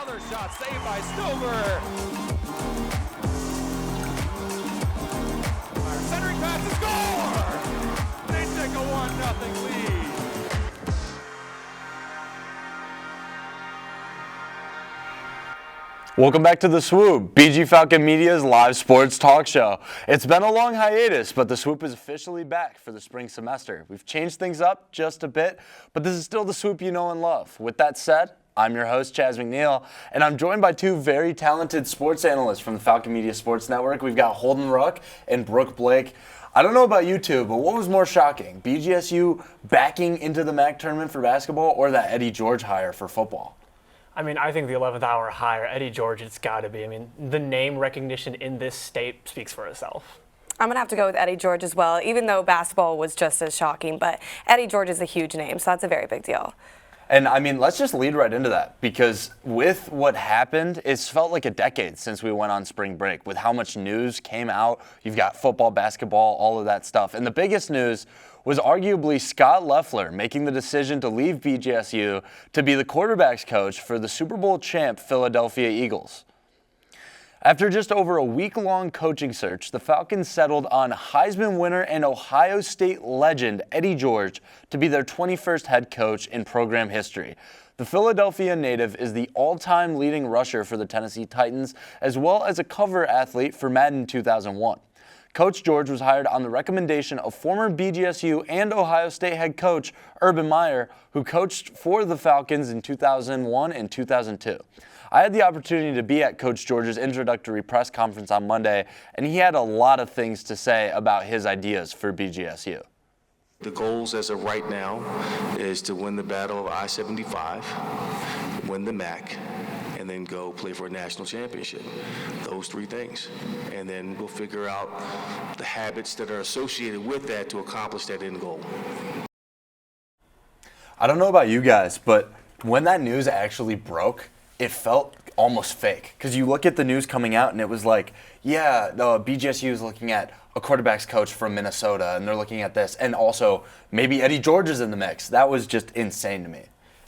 Another shot saved by Stover. Centering pass to score! They take a 1-0 lead. Welcome back to the Swoop, BG Falcon Media's live sports talk show. It's been a long hiatus, but the Swoop is officially back for the spring semester. We've changed things up just a bit, but this is still the Swoop you know and love. With that said, I'm your host, Chaz McNeil, and I'm joined by two very talented sports analysts from the Falcon Media Sports Network. We've got Holden Ruck and Brooke Blake. I don't know about you two, but what was more shocking, BGSU backing into the MAC tournament for basketball or that Eddie George hire for football? I mean, I think the 11th hour hire, Eddie George, it's got to be. I mean, the name recognition in this state speaks for itself. I'm going to have to go with Eddie George as well, even though basketball was just as shocking. But Eddie George is a huge name, so that's a very big deal. And, I mean, let's just lead right into that, because with what happened, it's felt like a decade since we went on spring break with how much news came out. You've got football, basketball, all of that stuff. And the biggest news was arguably Scott Loeffler making the decision to leave BGSU to be the quarterbacks coach for the Super Bowl champ Philadelphia Eagles. After just over a week-long coaching search, the Falcons settled on Heisman winner and Ohio State legend Eddie George to be their 21st head coach in program history. The Philadelphia native is the all-time leading rusher for the Tennessee Titans, as well as a cover athlete for Madden 2001. Coach George was hired on the recommendation of former BGSU and Ohio State head coach Urban Meyer, who coached for the Falcons in 2001 and 2002. I had the opportunity to be at Coach George's introductory press conference on Monday, and he had a lot of things to say about his ideas for BGSU. The goals as of right now is to win the battle of I-75, win the MAC, and then go play for a national championship. Those three things. And then we'll figure out the habits that are associated with that to accomplish that end goal. I don't know about you guys, but when that news actually broke, it felt almost fake. Because you look at the news coming out and it was like, yeah, the BGSU is looking at a quarterback's coach from Minnesota and they're looking at this. And also maybe Eddie George is in the mix. That was just insane to me.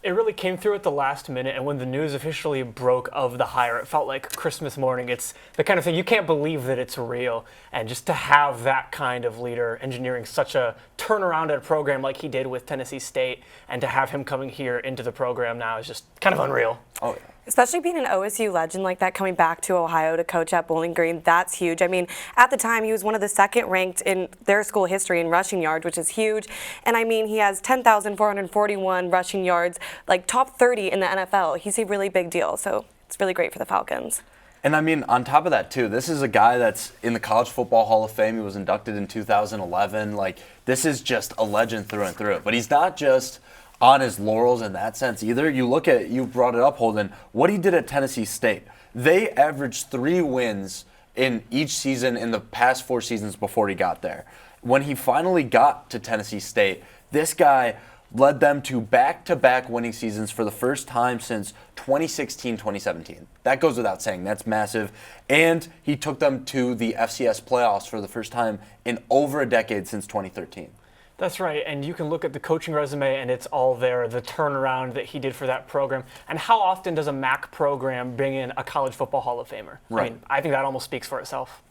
It really came through at the last minute, and when the news officially broke of the hire, it felt like Christmas morning. It's the kind of thing you can't believe that it's real, and just to have that kind of leader engineering such a turnaround at a program like he did with Tennessee State, and to have him coming here into the program now is just kind of unreal. Oh, yeah. Especially being an OSU legend like that, coming back to Ohio to coach at Bowling Green, that's huge. I mean, at the time, he was one of the second ranked in their school history in rushing yards, which is huge. And I mean, he has 10,441 rushing yards, like top 30 in the NFL. He's a really big deal, so it's really great for the Falcons. And I mean, on top of that, too, this is a guy that's in the College Football Hall of Fame. He was inducted in 2011. Like, this is just a legend through and through. But he's not just on his laurels in that sense either. You look at, you brought it up, Holden, what he did at Tennessee State. They averaged 3 wins in each season in the past 4 seasons before he got there. When he finally got to Tennessee State, this guy led them to back-to-back winning seasons for the first time since 2016-2017. That goes without saying. That's massive. And he took them to the FCS playoffs for the first time in over a decade since 2013. That's right, and you can look at the coaching resume and it's all there, the turnaround that he did for that program. And how often does a MAC program bring in a College Football Hall of Famer? Right. I mean, I think that almost speaks for itself.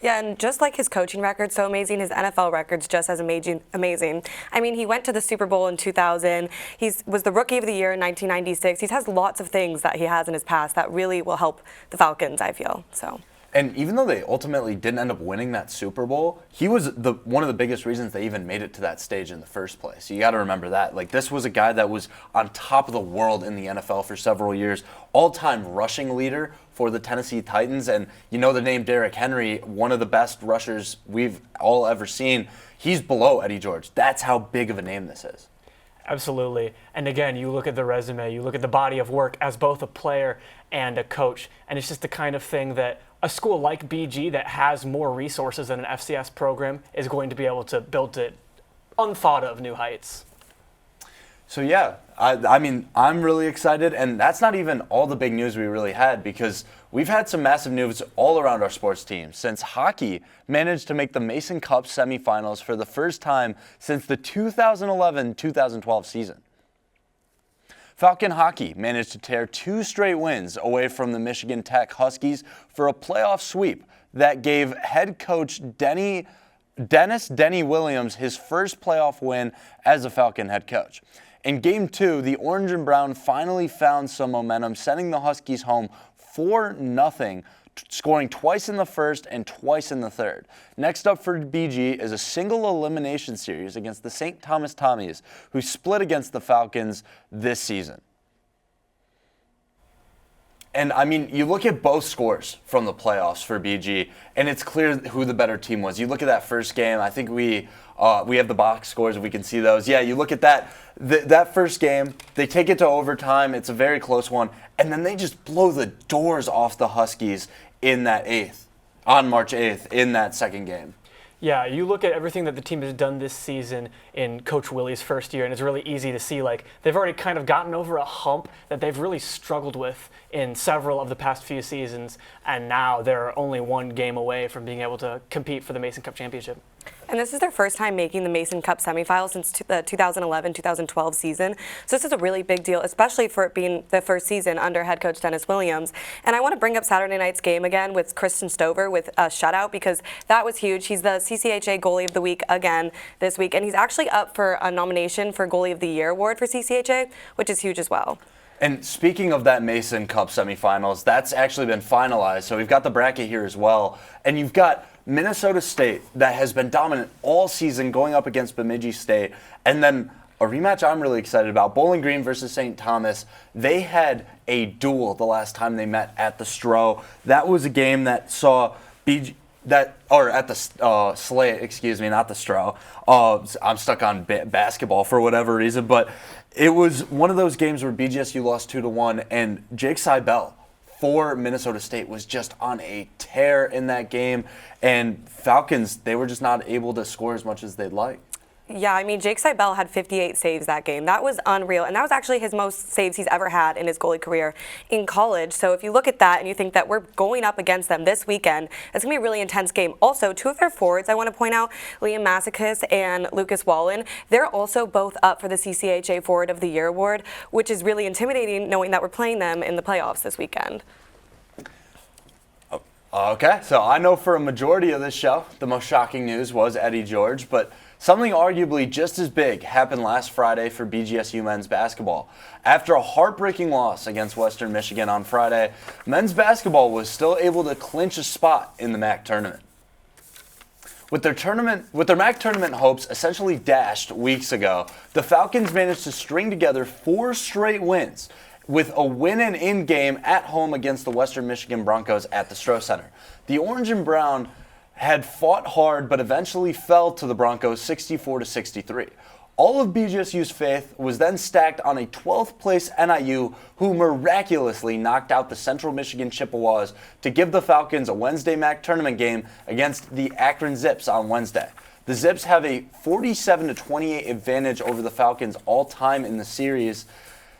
Yeah, and just like his coaching record's so amazing, his NFL record's just as amazing. I mean, he went to the Super Bowl in 2000. He was the Rookie of the Year in 1996. He has lots of things that he has in his past that really will help the Falcons, I feel. So. And even though they ultimately didn't end up winning that Super Bowl, he was one of the biggest reasons they even made it to that stage in the first place. You got to remember that. Like, this was a guy that was on top of the world in the NFL for several years, all-time rushing leader for the Tennessee Titans. And you know the name Derrick Henry, one of the best rushers we've all ever seen. He's below Eddie George. That's how big of a name this is. Absolutely. And again, you look at the resume, you look at the body of work as both a player and a coach, and it's just the kind of thing that a school like BG that has more resources than an FCS program is going to be able to build to unthought of new heights. So yeah, I mean, I'm really excited, and that's not even all the big news we really had, because we've had some massive news all around our sports team since hockey managed to make the Mason Cup semifinals for the first time since the 2011-2012 season. Falcon hockey managed to tear 2 straight wins away from the Michigan Tech Huskies for a playoff sweep that gave head coach Denny Williams his first playoff win as a Falcon head coach. In Game 2, the Orange and Brown finally found some momentum, sending the Huskies home 4-0, scoring twice in the first and twice in the third. Next up for BG is a single elimination series against the St. Thomas Tommies, who split against the Falcons this season. And, I mean, you look at both scores from the playoffs for BG, and it's clear who the better team was. You look at that first game. I think we have the box scores if we can see those. Yeah, you look at that first game. They take it to overtime. It's a very close one. And then they just blow the doors off the Huskies in that on March 8th, in that second game. Yeah, you look at everything that the team has done this season in Coach Willie's first year, and it's really easy to see, like, they've already kind of gotten over a hump that they've really struggled with in several of the past few seasons, and now they're only one game away from being able to compete for the Mason Cup championship. And this is their first time making the Mason Cup semifinals since the 2011-2012 season. So this is a really big deal, especially for it being the first season under head coach Dennis Williams. And I want to bring up Saturday night's game again with Kristen Stover with a shutout, because that was huge. He's the CCHA Goalie of the Week again this week, and he's actually up for a nomination for Goalie of the Year award for CCHA, which is huge as well. And speaking of that Mason Cup semifinals, that's actually been finalized. So we've got the bracket here as well. And you've got Minnesota State that has been dominant all season going up against Bemidji State. And then a rematch I'm really excited about, Bowling Green versus St. Thomas. They had a duel the last time they met at the Stro. That was a game that saw at the Slate, excuse me, not the Stro. I'm stuck on basketball for whatever reason, but it was one of those games where BGSU lost 2-1, and Jake Seibel for Minnesota State was just on a tear in that game, and Falcons, they were just not able to score as much as they'd like. Yeah, I mean, Jake Seibel had 58 saves that game. That was unreal, and that was actually his most saves he's ever had in his goalie career in college. So if you look at that and you think that we're going up against them this weekend, it's going to be a really intense game. Also, 2 of their forwards, I want to point out, Liam Massacus and Lucas Wallen, they're also both up for the CCHA Forward of the Year award, which is really intimidating knowing that we're playing them in the playoffs this weekend. Okay, so I know for a majority of this show, the most shocking news was Eddie George, but something arguably just as big happened last Friday for BGSU men's basketball. After a heartbreaking loss against Western Michigan on Friday, men's basketball was still able to clinch a spot in the MAC tournament. With their MAC tournament hopes essentially dashed weeks ago, the Falcons managed to string together 4 straight wins, with a win and in game at home against the Western Michigan Broncos at the Stroh Center. The Orange and Brown had fought hard but eventually fell to the Broncos 64-63. All of BGSU's faith was then stacked on a 12th place NIU, who miraculously knocked out the Central Michigan Chippewas to give the Falcons a Wednesday MAC tournament game against the Akron Zips on Wednesday. The Zips have a 47-28 advantage over the Falcons all time in the series.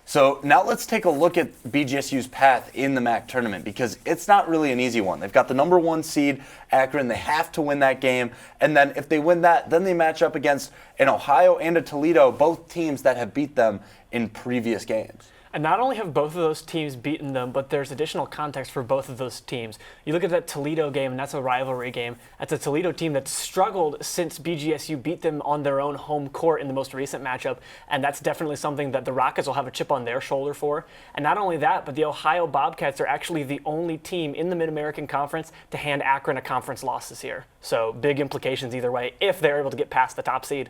So now let's take a look at BGSU's path in the MAC tournament, because it's not really an easy one. They've got the number 1 seed, Akron. They have to win that game. And then if they win that, then they match up against an Ohio and a Toledo, both teams that have beat them in previous games. And not only have both of those teams beaten them, but there's additional context for both of those teams. You look at that Toledo game, and that's a rivalry game. That's a Toledo team that's struggled since BGSU beat them on their own home court in the most recent matchup, and that's definitely something that the Rockets will have a chip on their shoulder for. And not only that, but the Ohio Bobcats are actually the only team in the Mid-American Conference to hand Akron a conference loss this year. So big implications either way if they're able to get past the top seed.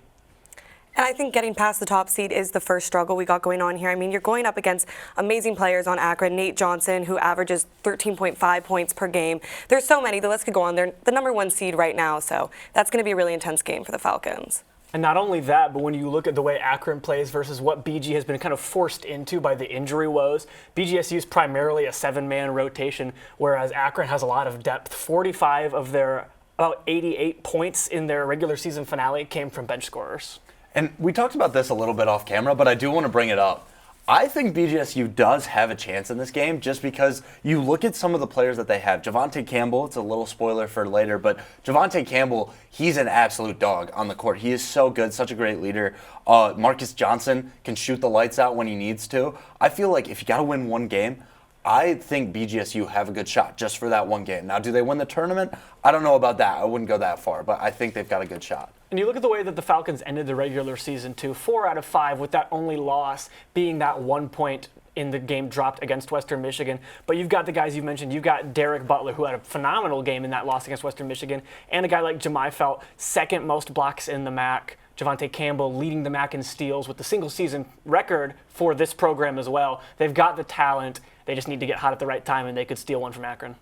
And I think getting past the top seed is the first struggle we got going on here. I mean, you're going up against amazing players on Akron. Nate Johnson, who averages 13.5 points per game. There's so many. The list could go on. They're the number 1 seed right now, so that's going to be a really intense game for the Falcons. And not only that, but when you look at the way Akron plays versus what BG has been kind of forced into by the injury woes, BGSU is primarily a 7-man rotation, whereas Akron has a lot of depth. 45 of their about 88 points in their regular season finale came from bench scorers. And we talked about this a little bit off camera, but I do want to bring it up. I think BGSU does have a chance in this game just because you look at some of the players that they have. Javonte Campbell, it's a little spoiler for later, but Javonte Campbell, he's an absolute dog on the court. He is so good, such a great leader. Marcus Johnson can shoot the lights out when he needs to. I feel like if you got to win one game, I think BGSU have a good shot just for that one game. Now, do they win the tournament? I don't know about that. I wouldn't go that far, but I think they've got a good shot. And you look at the way that the Falcons ended the regular season, too. 4 out of 5 with that only loss being that 1 point in the game dropped against Western Michigan. But you've got the guys you've mentioned. You've got Derek Butler, who had a phenomenal game in that loss against Western Michigan, and a guy like Jemai Felt, second most blocks in the MAC. Javonte Campbell leading the MAC in steals with the single-season record for this program as well. They've got the talent. They just need to get hot at the right time, and they could steal one from Akron.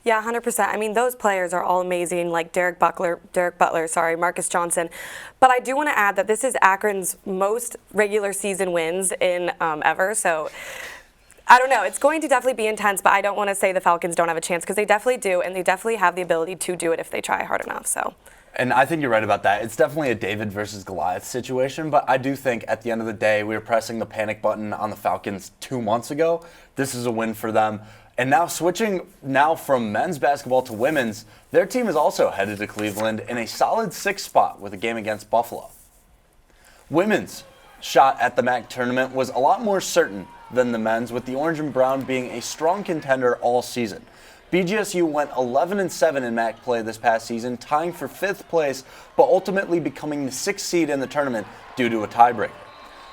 Yeah, 100%. I mean, those players are all amazing, like Derek Butler, Marcus Johnson. But I do want to add that this is Akron's most regular season wins in ever. So I don't know. It's going to definitely be intense, but I don't want to say the Falcons don't have a chance because they definitely do, and they definitely have the ability to do it if they try hard enough. So. And I think you're right about that. It's definitely a David versus Goliath situation, but I do think at the end of the day, we were pressing the panic button on the Falcons 2 months ago. This is a win for them. And now switching from men's basketball to women's, their team is also headed to Cleveland in a solid 6th spot with a game against Buffalo. Women's shot at the MAC tournament was a lot more certain than the men's, with the Orange and Brown being a strong contender all season. BGSU went 11-7 in MAC play this past season, tying for 5th place, but ultimately becoming the 6th seed in the tournament due to a tiebreaker.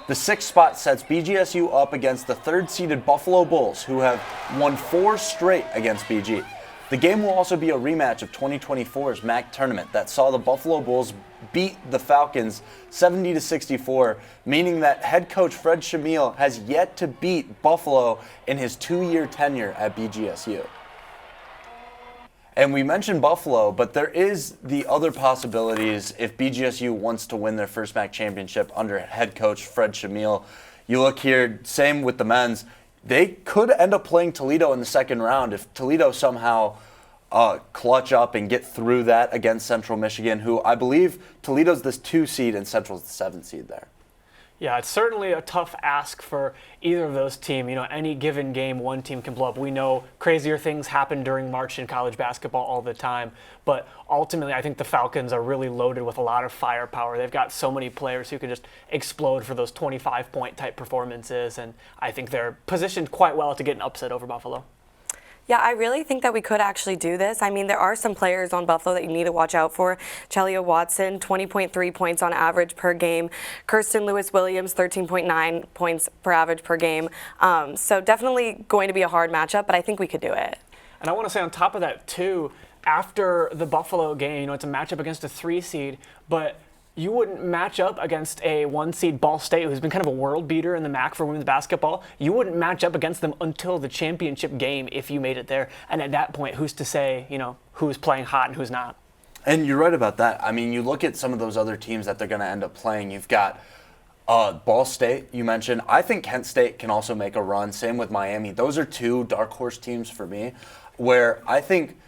The 6th spot sets BGSU up against the 3rd-seeded Buffalo Bulls, who have won 4 straight against BG. The game will also be a rematch of 2024's MAC tournament that saw the Buffalo Bulls beat the Falcons 70-64, meaning that head coach Fred Shamil has yet to beat Buffalo in his 2-year tenure at BGSU. And we mentioned Buffalo, but there is the other possibilities if BGSU wants to win their first MAC championship under head coach Fred Shamil. You look here, same with the men's. They could end up playing Toledo in the second round if Toledo somehow clutch up and get through that against Central Michigan, who I believe Toledo's the 2 seed and Central's the 7 seed there. Yeah, it's certainly a tough ask for either of those teams. You know, any given game, one team can blow up. We know crazier things happen during March in college basketball all the time. But ultimately, I think the Falcons are really loaded with a lot of firepower. They've got so many players who can just explode for those 25-point type performances. And I think they're positioned quite well to get an upset over Buffalo. Yeah, I really think that we could actually do this. I mean, there are some players on Buffalo that you need to watch out for. Chelia Watson, 20.3 points on average per game. Kirsten Lewis-Williams, 13.9 points per average per game. So definitely going to be a hard matchup, but I think we could do it. And I want to say on top of that, too, after the Buffalo game, you know, it's a matchup against a 3 seed, but you wouldn't match up against a 1-seed Ball State, who's been kind of a world beater in the MAC for women's basketball. You wouldn't match up against them until the championship game if you made it there. And at that point, who's to say, you know, who's playing hot and who's not? And you're right about that. I mean, you look at some of those other teams that they're going to end up playing. You've got Ball State, you mentioned. I think Kent State can also make a run. Same with Miami. Those are 2 dark horse teams for me, where I think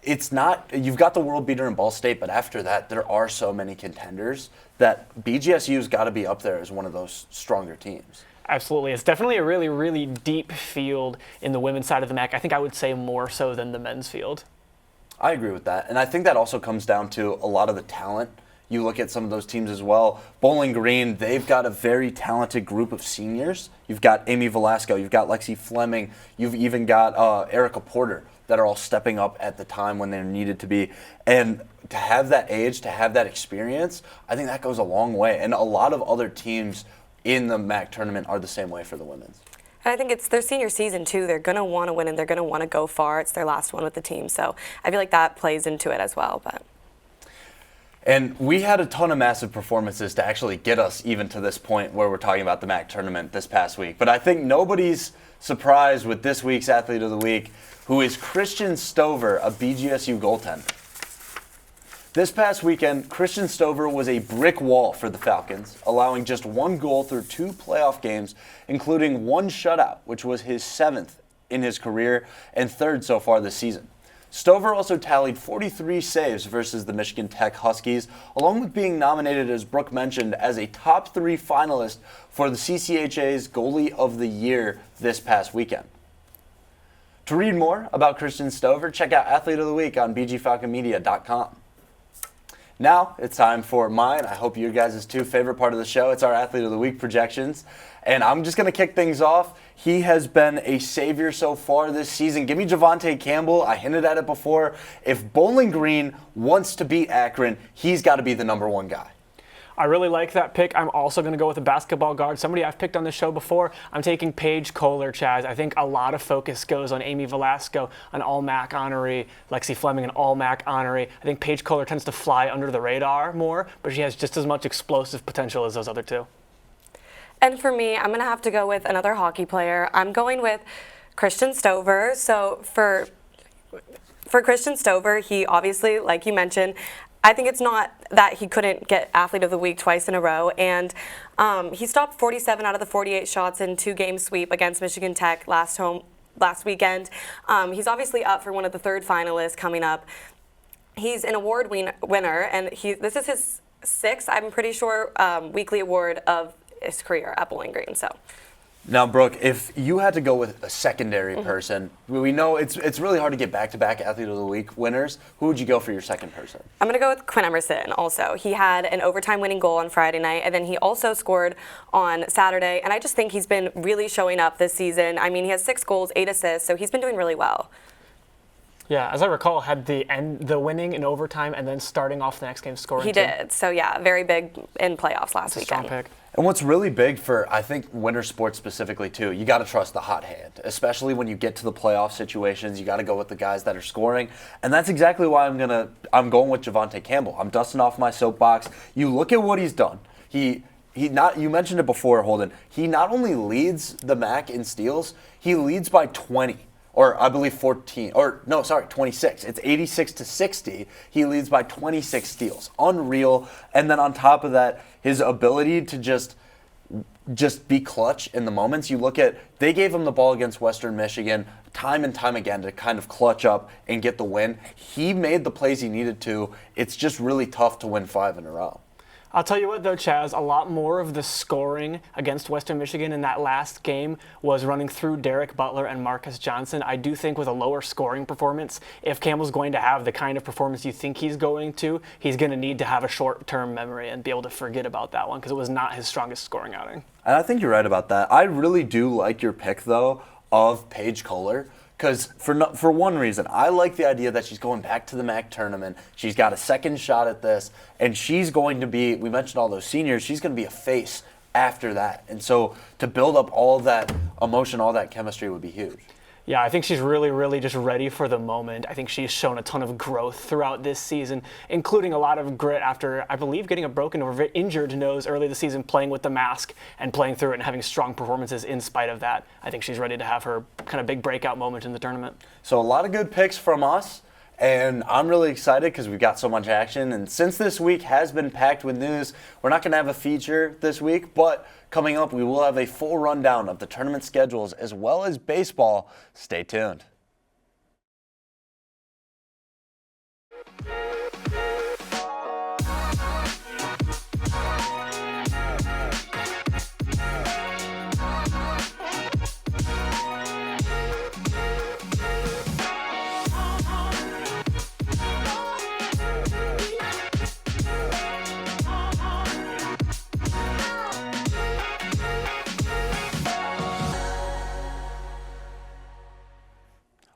it's not, you've got the world beater in Ball State, but after that, there are so many contenders that BGSU's got to be up there as one of those stronger teams. Absolutely. It's definitely a really, really deep field in the women's side of the MAC. I think I would say more so than the men's field. I agree with that. And I think that also comes down to a lot of the talent. You look at some of those teams as well. Bowling Green, they've got a very talented group of seniors. You've got Amy Velasco, you've got Lexi Fleming, you've even got Erica Porter that are all stepping up at the time when they're needed to be. And to have that age, to have that experience, I think that goes a long way. And a lot of other teams in the MAC tournament are the same way for the women's. And I think it's their senior season, too. They're going to want to win, and they're going to want to go far. It's their last one with the team. So I feel like that plays into it as well. And we had a ton of massive performances to actually get us even to this point where we're talking about the MAC tournament this past week. But I think nobody's surprised with this week's Athlete of the Week, who is Christian Stover, a BGSU goaltender. This past weekend, Christian Stover was a brick wall for the Falcons, allowing just 1 goal through 2 playoff games, including 1 shutout, which was his 7th in his career and 3rd so far this season. Stover also tallied 43 saves versus the Michigan Tech Huskies, along with being nominated, as Brooke mentioned, as a top 3 finalist for the CCHA's Goalie of the Year this past weekend. To read more about Christian Stover, check out Athlete of the Week on bgfalconmedia.com. Now it's time for mine, I hope you guys' too, favorite part of the show. It's our Athlete of the Week projections. And I'm just going to kick things off. He has been a savior so far this season. Give me Javante Campbell. I hinted at it before. If Bowling Green wants to beat Akron, he's got to be the number 1 guy. I really like that pick. I'm also going to go with a basketball guard, somebody I've picked on the show before. I'm taking Paige Kohler, Chaz. I think a lot of focus goes on Amy Velasco, an All-MAC honoree, Lexi Fleming, an All-MAC honoree. I think Paige Kohler tends to fly under the radar more, but she has just as much explosive potential as those other two. And for me, I'm going to have to go with another hockey player. I'm going with Christian Stover. So for Christian Stover, he obviously, like you mentioned, I think it's not that he couldn't get Athlete of the Week twice in a row, and he stopped 47 out of the 48 shots in 2-game sweep against Michigan Tech last weekend. He's obviously up for one of the 3rd finalists coming up. He's an award winner, and this is his 6th, I'm pretty sure, weekly award of his career at Bowling Green. So. Now, Brooke, if you had to go with a secondary person, we know it's really hard to get back-to-back Athlete of the Week winners. Who would you go for your second person? I'm going to go with Quinn Emerson also. He had an overtime winning goal on Friday night, and then he also scored on Saturday, and I just think he's been really showing up this season. I mean, he has 6 goals, 8 assists, so he's been doing really well. Yeah, as I recall, had the winning in overtime and then starting off the next game scoring. He did. So, yeah, very big in playoffs last weekend. Strong pick. And what's really big for, I think, winter sports specifically, too, you got to trust the hot hand, especially when you get to the playoff situations. You got to go with the guys that are scoring. And that's exactly why I'm going with Javante Campbell. I'm dusting off my soapbox. You look at what he's done. You mentioned it before, Holden. He not only leads the MAC in steals, he leads by 20. Or I believe 26. It's 86-60. He leads by 26 steals. Unreal. And then on top of that, his ability to just be clutch in the moments. You look at, they gave him the ball against Western Michigan time and time again to kind of clutch up and get the win. He made the plays he needed to. It's just really tough to win 5 in a row. I'll tell you what, though, Chaz, a lot more of the scoring against Western Michigan in that last game was running through Derek Butler and Marcus Johnson. I do think with a lower scoring performance, if Campbell's going to have the kind of performance you think he's going to, he's going to need to have a short-term memory and be able to forget about that one because it was not his strongest scoring outing. And I think you're right about that. I really do like your pick, though, of Paige Kohler. Because for one reason, I like the idea that she's going back to the MAC tournament. She's got a second shot at this, and she's going to be, we mentioned all those seniors, she's going to be a face after that. And so to build up all that emotion, all that chemistry would be huge. Yeah, I think she's really, really just ready for the moment. I think she's shown a ton of growth throughout this season, including a lot of grit after, I believe, getting a broken or injured nose early this season, playing with the mask and playing through it and having strong performances in spite of that. I think she's ready to have her kind of big breakout moment in the tournament. So a lot of good picks from us, and I'm really excited because we've got so much action. And since this week has been packed with news, we're not going to have a feature this week, but coming up, we will have a full rundown of the tournament schedules as well as baseball. Stay tuned.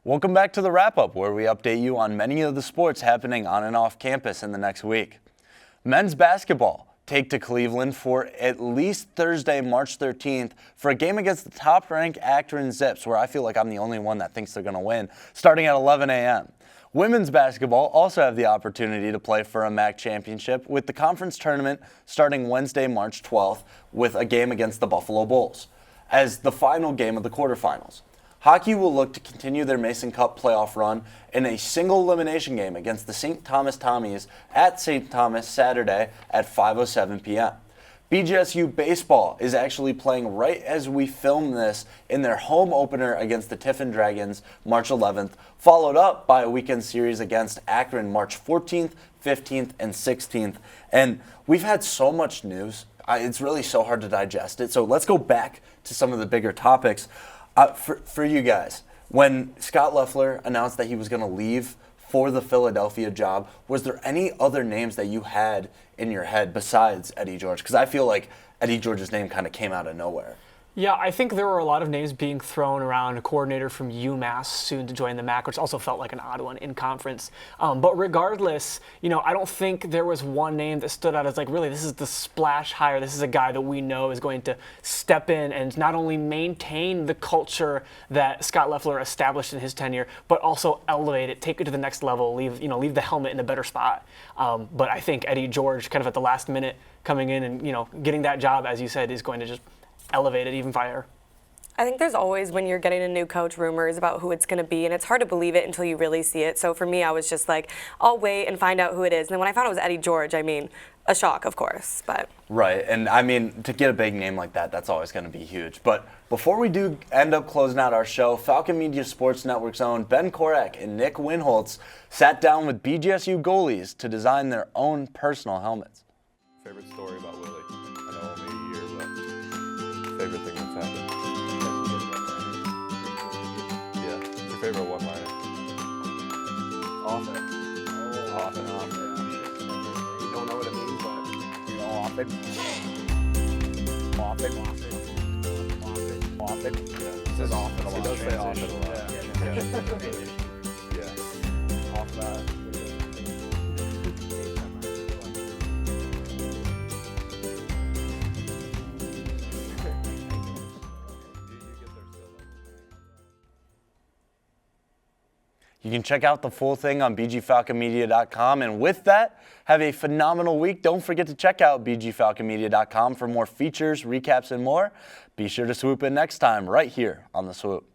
Welcome back to the wrap-up, where we update you on many of the sports happening on and off campus in the next week. Men's basketball take to Cleveland for at least Thursday, March 13th, for a game against the top-ranked Akron Zips, where I feel like I'm the only one that thinks they're going to win, starting at 11 a.m. Women's basketball also have the opportunity to play for a MAC championship, with the conference tournament starting Wednesday, March 12th, with a game against the Buffalo Bulls as the final game of the quarterfinals. Hockey will look to continue their Mason Cup playoff run in a single elimination game against the St. Thomas Tommies at St. Thomas Saturday at 5:07 p.m. BGSU baseball is actually playing right as we film this in their home opener against the Tiffin Dragons March 11th, followed up by a weekend series against Akron March 14th, 15th, and 16th. And we've had so much news. It's really so hard to digest it. So let's go back to some of the bigger topics. For you guys, when Scott Loeffler announced that he was going to leave for the Philadelphia job, was there any other names that you had in your head besides Eddie George? Because I feel like Eddie George's name kind of came out of nowhere. Yeah, I think there were a lot of names being thrown around. A coordinator from UMass soon to join the MAC, which also felt like an odd one in conference. But regardless, I don't think there was one name that stood out as like, really, this is the splash hire. This is a guy that we know is going to step in and not only maintain the culture that Scott Loeffler established in his tenure, but also elevate it, take it to the next level, leave the helmet in a better spot. But I think Eddie George, kind of at the last minute, coming in and getting that job, as you said, is going to just elevate it even higher. I think there's always, when you're getting a new coach, rumors about who it's going to be, and it's hard to believe it until you really see it. So for me, I was just like, I'll wait and find out who it is. And then when I found it was Eddie George, I mean, a shock, of course. But Right, and I mean, to get a big name like that, that's always going to be huge. But before we do end up closing out our show, Falcon Media Sports Network's own Ben Korak and Nick Winholtz sat down with BGSU goalies to design their own personal helmets. Favorite story about Willie? I know only a year, but favorite thing that's happened? Yeah. What's your favorite one-liner? Often. Oh, often. You don't know what it means, but you know often. Often. Yeah. It says often a lot. He does say often a lot. Yeah. Off that. You can check out the full thing on bgfalconmedia.com. And with that, have a phenomenal week. Don't forget to check out bgfalconmedia.com for more features, recaps, and more. Be sure to swoop in next time right here on The Swoop.